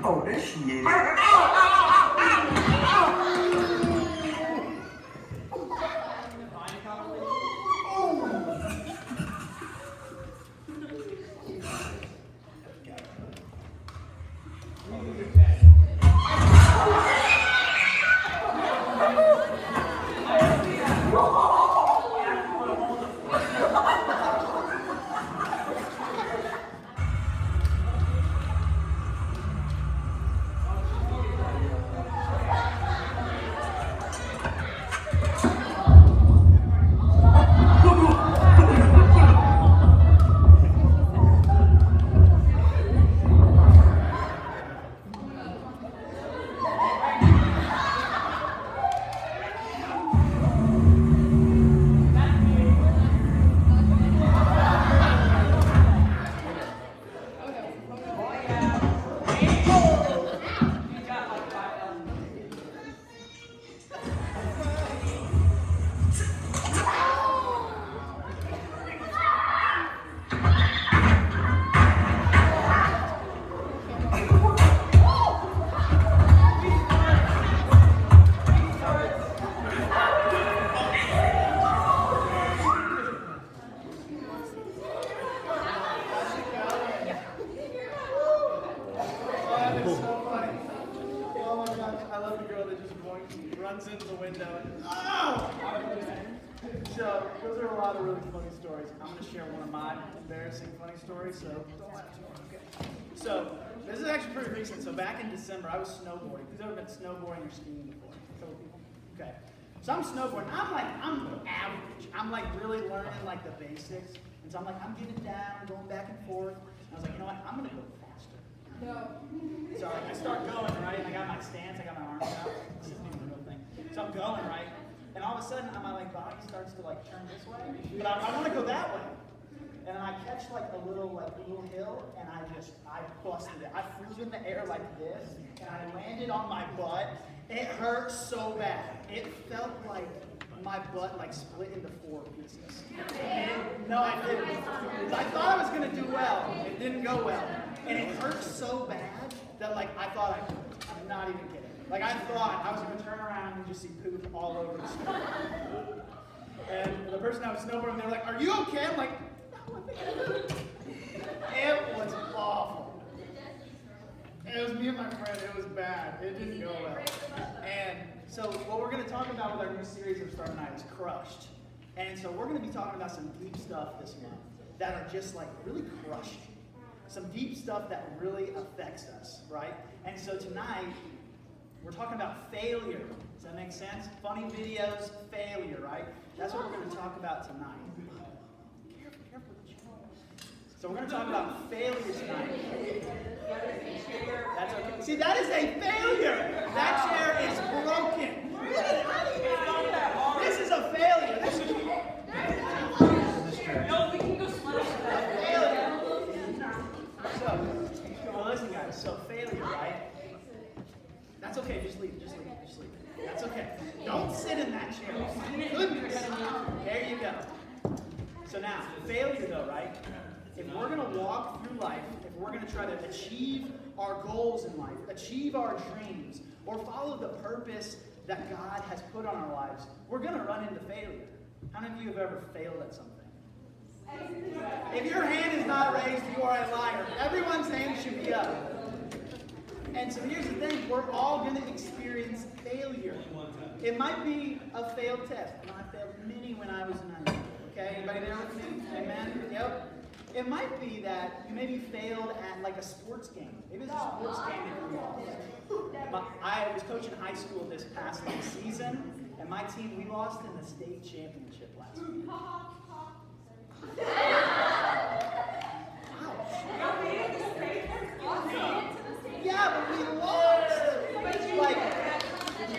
Oh, there she is. Runs into the window and so those are a lot of really funny stories. I'm going to share one of my embarrassing funny stories, so don't laugh too much, okay? So this is actually pretty recent. So back in December, I was snowboarding. Who's ever been snowboarding or skiing before? A couple people? Okay. So I'm snowboarding. I'm average. I'm like really learning like the basics. And so I'm getting down, going back and forth. And I was like, you know what? I'm going to go faster. So I start going, right? And I got my stance, I got my arms out. This isn't even a real thing. So I'm going, right? And all of a sudden, my like body starts to like turn this way, but I want to go that way. And then I catch like a little hill, and I busted it. I flew in the air like this, and I landed on my butt. It hurt so bad. It felt like my butt like split into 4 pieces. No, I didn't. I thought I was gonna do well. It didn't go well, and it hurt so bad that like I thought I could. I'm not even kidding. Like I thought I was going to turn around and just see poop all over the snow. And the person I was snowboarding, they were like, "Are you okay?" I'm like, "No, I think I'm good." It was awful. It was me and my friend. It was bad. It didn't go well. And so what we're going to talk about with our new series of Star Night is Crushed. And so we're going to be talking about some deep stuff this month that are just like really crushing. Some deep stuff that really affects us, right? And so tonight, we're talking about failure. Does that make sense? Funny videos, failure, right? That's what we're going to talk about tonight. Careful with the chair. So we're going to talk about failure tonight. That's okay. See, that is a failure. That chair is broken. This is a failure. This is a failure. So, listen, guys. So failure, right? That's okay, just leave. That's okay. Don't sit in that chair. Goodness. There you go. So now, failure though, right? If we're going to walk through life, if we're going to try to achieve our goals in life, achieve our dreams, or follow the purpose that God has put on our lives, we're going to run into failure. How many of you have ever failed at something? If your hand is not raised, you are a liar. Everyone's hand should be up. And so here's the thing, we're all going to experience failure. It might be a failed test. I failed many when I was 9. Okay, anybody there with me? Amen? Yep. It might be that you maybe failed at like a sports game. Maybe it's a sports game that you lost. I was coaching high school this past season, and my team, we lost in the state championship last week. Yeah, but we lost. Like,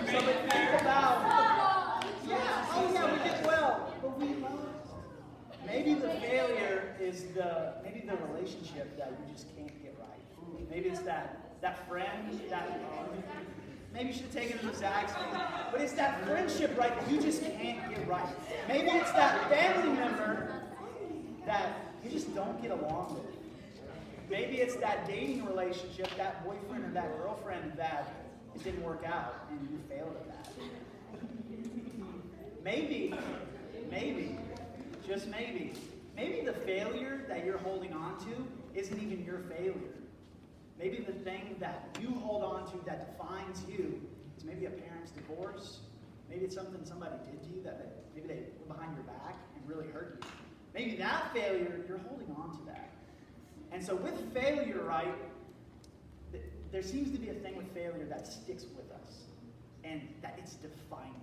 so think about, we did well, but we lost. Maybe the failure is maybe the relationship that you just can't get right. Maybe it's that friend, maybe you should take it to the Zags, but it's that friendship, right, that you just can't get right. Maybe it's that family member that you just don't get along with. Maybe it's that dating relationship, that boyfriend or that girlfriend that it didn't work out and you failed at that. Maybe, just maybe the failure that you're holding on to isn't even your failure. Maybe the thing that you hold on to that defines you is maybe a parent's divorce. Maybe it's something somebody did to you that maybe they were behind your back and really hurt you. Maybe that failure, you're holding on to that. And so with failure, right, there seems to be a thing with failure that sticks with us and that it's defining.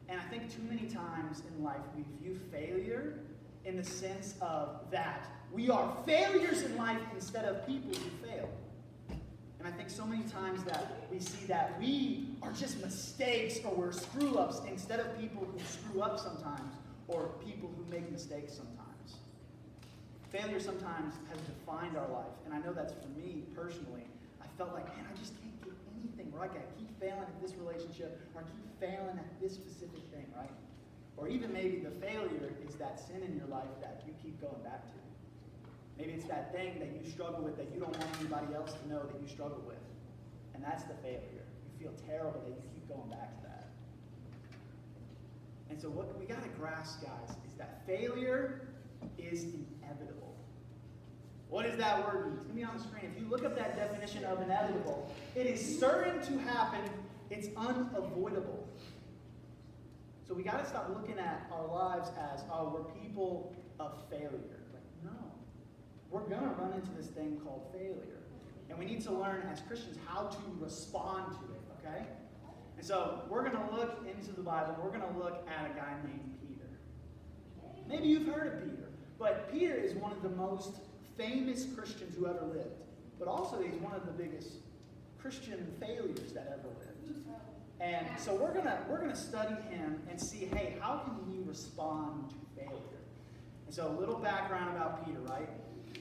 And I think too many times in life we view failure in the sense of that we are failures in life instead of people who fail. And I think so many times that we see that we are just mistakes or we're screw-ups instead of people who screw up sometimes or people who make mistakes sometimes. Failure sometimes has defined our life. And I know that's for me personally. I felt like, man, I just can't get anything right. I keep failing at this relationship or I keep failing at this specific thing, right? Or even maybe the failure is that sin in your life that you keep going back to. Maybe it's that thing that you struggle with that you don't want anybody else to know that you struggle with. And that's the failure. You feel terrible that you keep going back to that. And so what we got to grasp, guys, is that failure is inevitable. What does that word mean? It's going to be on the screen. If you look up that definition of inevitable, it is certain to happen. It's unavoidable. So we got to stop looking at our lives as, oh, we're people of failure. Like, no. We're going to run into this thing called failure. And we need to learn as Christians how to respond to it, okay? And so we're going to look into the Bible. We're going to look at a guy named Peter. Maybe you've heard of Peter. But Peter is one of the most famous Christians who ever lived. But also he's one of the biggest Christian failures that ever lived. And so we're gonna study him and see, hey, how can we respond to failure? And so a little background about Peter, right?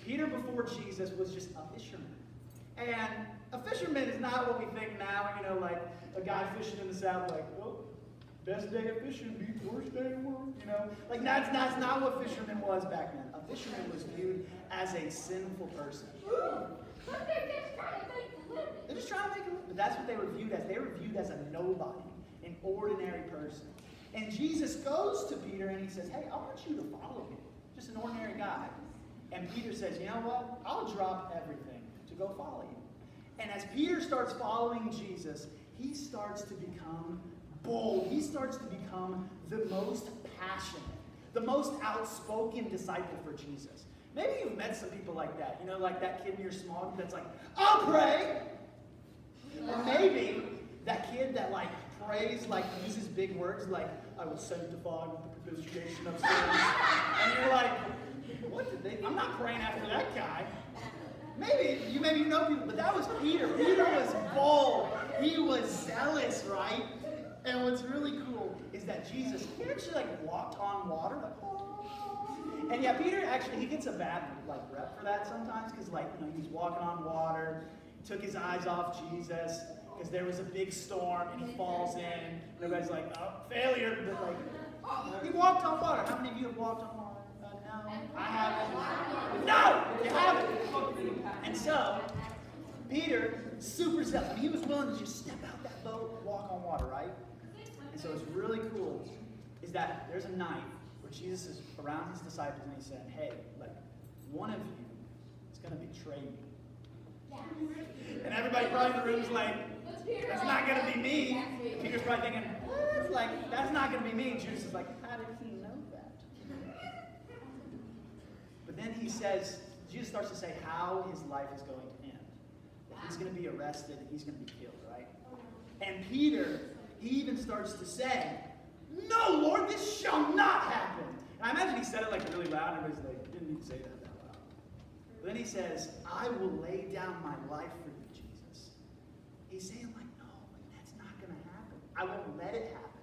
Peter before Jesus was just a fisherman. And a fisherman is not what we think now, like a guy fishing in the south, like, well, best day of fishing beats worst day of work, Like that's not what fisherman was back then. A fisherman was viewed as a sinful person. They're just trying to make a living. But that's what they were viewed as. They were viewed as a nobody, an ordinary person. And Jesus goes to Peter and he says, hey, I want you to follow me. Just an ordinary guy. And Peter says, you know what? I'll drop everything to go follow you. And as Peter starts following Jesus, he starts to become bold. He starts to become the most passionate, the most outspoken disciple for Jesus. Maybe you've met some people like that. Like that kid in your small group that's like, I'll pray. Or maybe that kid that prays, uses big words like, I was sanctified with the propitiation of sins. And you're like, what did they? I'm not praying after that guy. Maybe you know people, but that was Peter. Peter was bold. He was zealous, right? And what's really cool is that Jesus, he actually walked on water. And yeah, Peter actually, he gets a bad rep for that sometimes because he's walking on water, took his eyes off Jesus because there was a big storm and he falls in. And everybody's like, oh, failure. But he walked on water. How many of you have walked on water? No, I haven't. No, you haven't. And so, Peter, super zealous. He was willing to just step out that boat, walk on water, right? And so what's really cool is that there's a night where Jesus is around his disciples and he said, hey, one of you is going to betray me. And everybody probably in the room is like, that's not going to be me. Peter's probably thinking, what? That's not going to be me. Jesus is like, how did he know that? But then Jesus starts to say how his life is going to end. That he's going to be arrested and he's going to be killed, right? And Peter, he even starts to say, no, Lord, this shall not happen. And I imagine he said it really loud, and everybody's like, didn't need to say that loud. But then he says, I will lay down my life for you, Jesus. He's saying no, that's not going to happen. I won't let it happen.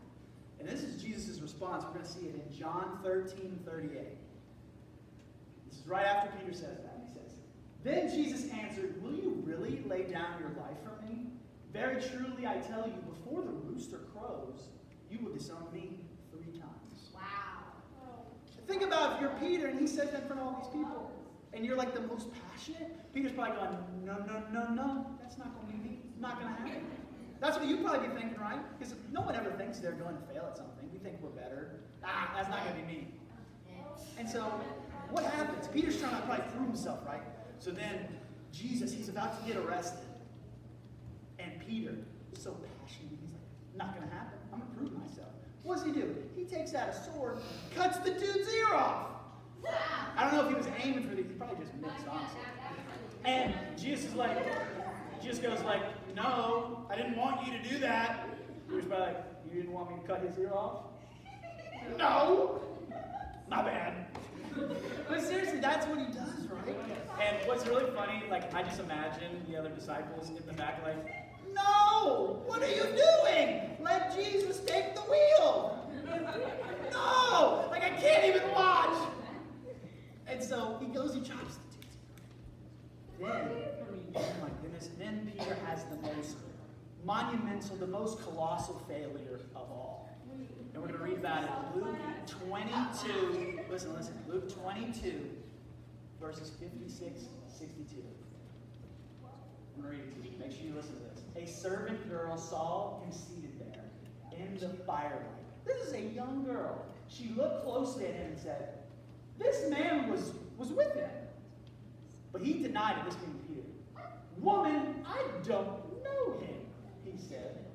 And this is Jesus' response. We're going to see it in John 13:38. This is right after Peter says that. He says, then Jesus answered, will you really lay down your life for me? Very truly, I tell you, before the rooster crows, you will disown me 3 times. Wow. Think about if you're Peter and he says that in front of all these people. and you're like the most passionate, Peter's probably going, no, no, no, no, that's not going to be me. Not going to happen. That's what you'd probably be thinking, right? Because no one ever thinks they're going to fail at something. We think we're better. That's not going to be me. And so, what happens? Peter's trying to probably prove himself, right? So then, Jesus, he's about to get arrested. And Peter is so passionate. He's like, not going to happen. I'm going to prove myself. What does he do? He takes out a sword, cuts the dude's ear off. I don't know if he was aiming for the, he probably just missed, honestly. And Jesus goes like, no, I didn't want you to do that. Peter's probably like, you didn't want me to cut his ear off? No! My bad. But seriously, that's what he does, right? And what's really funny, like, I just imagine the other disciples in the back like, no! What are you doing? Let Jesus take the wheel! No! Like, I can't even watch! And so he goes, he chops the dude's ear. Then, oh my goodness, then Peter has the most monumental, the most colossal failure of all. And we're going to read about it in Luke 22. Listen. Luke 22, verses 56, 62. I'm going to read it to you. Make sure you listen to this. A servant girl saw him seated there in the firelight. This is a young girl. She looked closely at him and said, this man was with him. But he denied it, this being Peter. Woman, I don't know him, he said.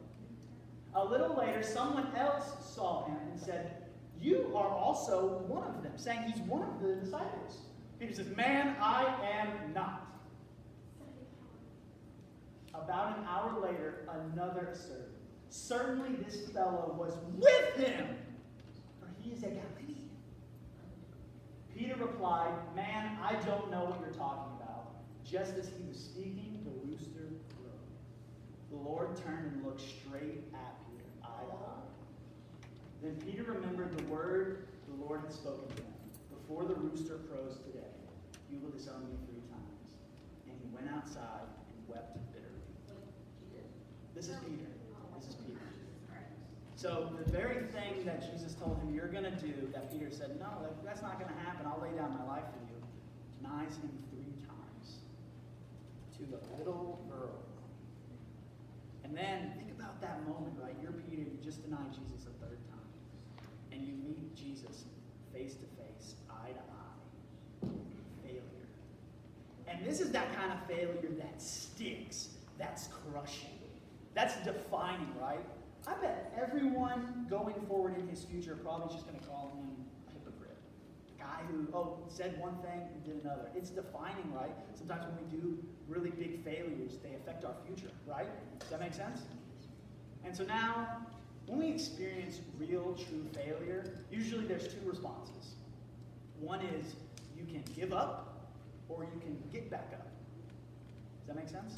A little later, someone else saw him and said, you are also one of them, saying he's one of the disciples. Peter says, man, I am not. About an hour later, another asserted, certainly this fellow was with him, for he is a Galilean. Peter replied, man, I don't know what you're talking about. Just as he was speaking, the rooster crowed. The Lord turned and looked straight at Peter, eye to eye. Then Peter remembered the word the Lord had spoken to him. Before the rooster crows today, you will disown me 3 times. And he went outside and wept bitterly. This is Peter. So the very thing that Jesus told him you're going to do, that Peter said, no, that's not going to happen. I'll lay down my life for you. Denies him 3 times to the little girl. And then think about that moment, right? You're Peter. You just denied Jesus a 3rd time. And you meet Jesus face to face, eye to eye. Failure. And this is that kind of failure that sticks. That's crushing. That's defining, right? I bet everyone going forward in his future probably just going to call him a hypocrite. A guy who, said one thing and did another. It's defining, right? Sometimes when we do really big failures, they affect our future, right? Does that make sense? And so now, when we experience real, true failure, usually there's 2 responses. One is you can give up, or you can get back up. Does that make sense?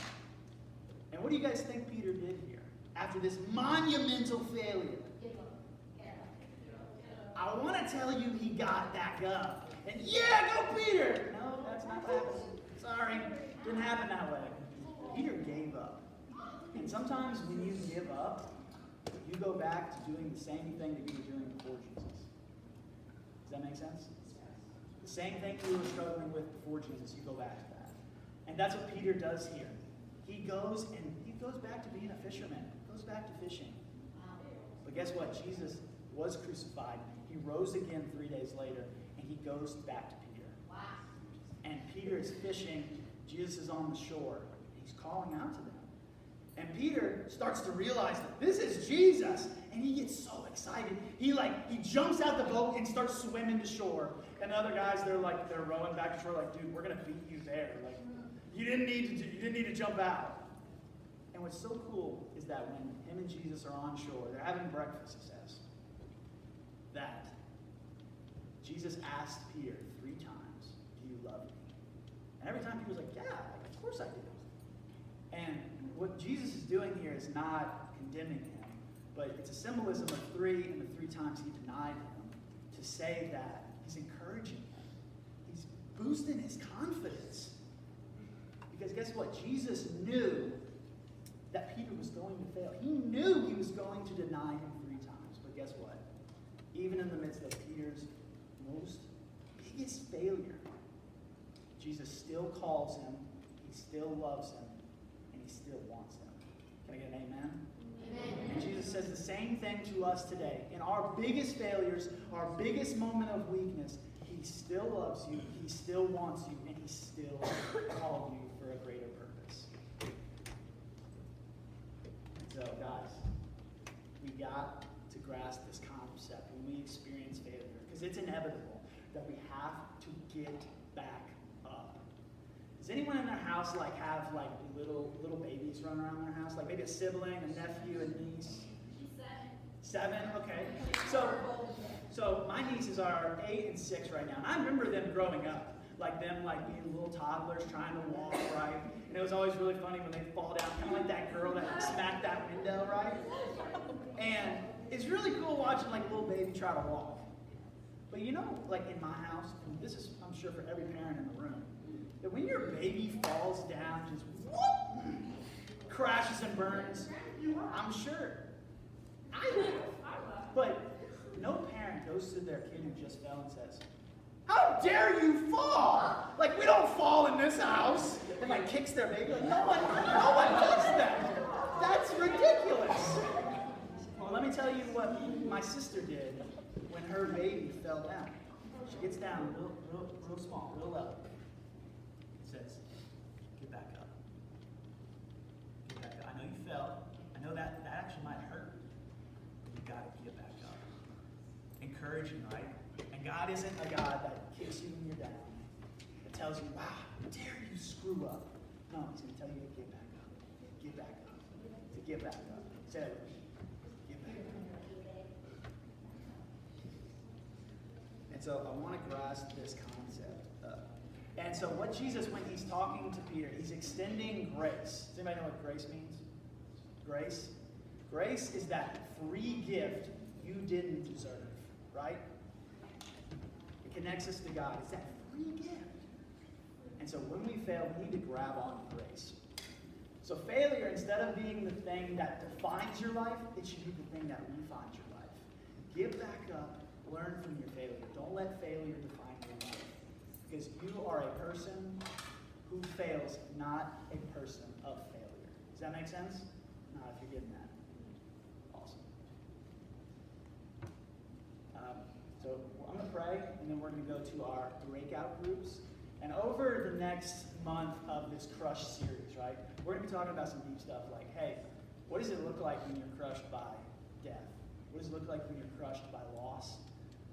And what do you guys think Peter did here? After this monumental failure, I want to tell you he got back up. And yeah, go Peter! No, that's not what happened. Sorry, didn't happen that way. Peter gave up. And sometimes when you give up, you go back to doing the same thing that you were doing before Jesus. Does that make sense? The same thing you were struggling with before Jesus, you go back to that. And that's what Peter does here. He goes back to being a fisherman. Back to fishing. But guess what? Jesus was crucified. He rose again 3 days later, and he goes back to Peter. Wow. And Peter is fishing. Jesus is on the shore. He's calling out to them. And Peter starts to realize that this is Jesus, and he gets so excited. He jumps out the boat and starts swimming to shore. And the other guys, they're rowing back to shore, like, dude, we're gonna beat you there. Like, you didn't need to jump out. And what's so cool is that when him and Jesus are on shore, they're having breakfast, it says, that Jesus asked Peter 3 times, do you love me? And every time Peter's like, yeah, of course I do. And what Jesus is doing here is not condemning him, but it's a symbolism of 3 and the 3 times he denied him, to say that he's encouraging him. He's boosting his confidence. Because guess what? Jesus knew that Peter was going to fail. He knew he was going to deny him 3 times. But guess what? Even in the midst of Peter's biggest failure, Jesus still calls him, he still loves him, and he still wants him. Can I get an amen? Amen. And Jesus says the same thing to us today. In our biggest failures, our biggest moment of weakness, he still loves you, he still wants you, and he still called you for a greater purpose. So, guys, we got to grasp this concept when we experience failure, because it's inevitable that we have to get back up. Does anyone in their house have little babies running around their house? Like maybe a sibling, a nephew, a niece? 7? Okay. So my nieces are 8 and 6 right now, and I remember them growing up, them being little toddlers trying to walk right, and it was always really funny when they fall down, kind of like that girl that smacked that window, right? And it's really cool watching a little baby try to walk. But in my house, and this is I'm sure for every parent in the room, that when your baby falls down, just whoop, crashes and burns, I'm sure I laugh. But no parent goes to their kid who just fell and says, "How dare you fall?" We don't fall in this house. And kicks their baby. No one does that. That's ridiculous. Well, let me tell you what my sister did when her baby fell down. She gets down real small, real low. Says, "Get back up. Get back up. I know you fell. I know that actually might hurt. But you got to get back up." Encouraging, right? And God isn't a God that kicks you when you're down. That tells you, "Wow, how dare you screw up." No, He's going to tell you to get back up. Get back up. To get back up. Say that with me. Get back up. And so I want to grasp this concept. And so what Jesus, when he's talking to Peter, he's extending grace. Does anybody know what grace means? Grace? Grace is that free gift you didn't deserve, right? It connects us to God. It's that free gift. And so when we fail, we need to grab on grace. So failure, instead of being the thing that defines your life, it should be the thing that refines your life. Get back up, learn from your failure. Don't let failure define your life. Because you are a person who fails, not a person of failure. Does that make sense? Not if you're getting that. Awesome. So I'm going to pray, and then we're going to go to our breakout groups. And over the next month of this Crush series, right, we're going to be talking about some deep stuff like, hey, what does it look like when you're crushed by death? What does it look like when you're crushed by loss?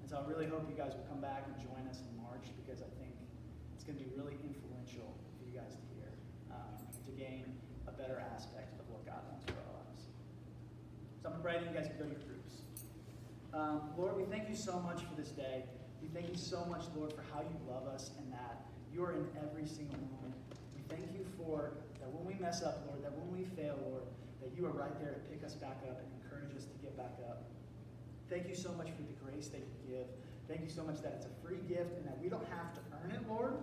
And so I really hope you guys will come back and join us in March, because I think it's going to be really influential for you guys to hear, to gain a better aspect of what God wants for our lives. So I'm going to pray that you guys can go to your groups. Lord, we thank you so much for this day. We thank you so much, Lord, for how you love us and that you are in every single moment. We thank you for that when we mess up, Lord, that when we fail, Lord, that you are right there to pick us back up and encourage us to get back up. Thank you so much for the grace that you give. Thank you so much that it's a free gift and that we don't have to earn it, Lord,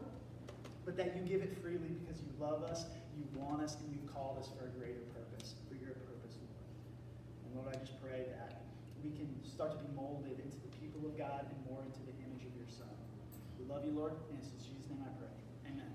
but that you give it freely because you love us, you want us, and you've called us for a greater purpose, for your purpose, Lord. And Lord, I just pray that we can start to be molded into the people of God and more into the image of your Son. We love you, Lord, and it's in Jesus' name I pray. Amen.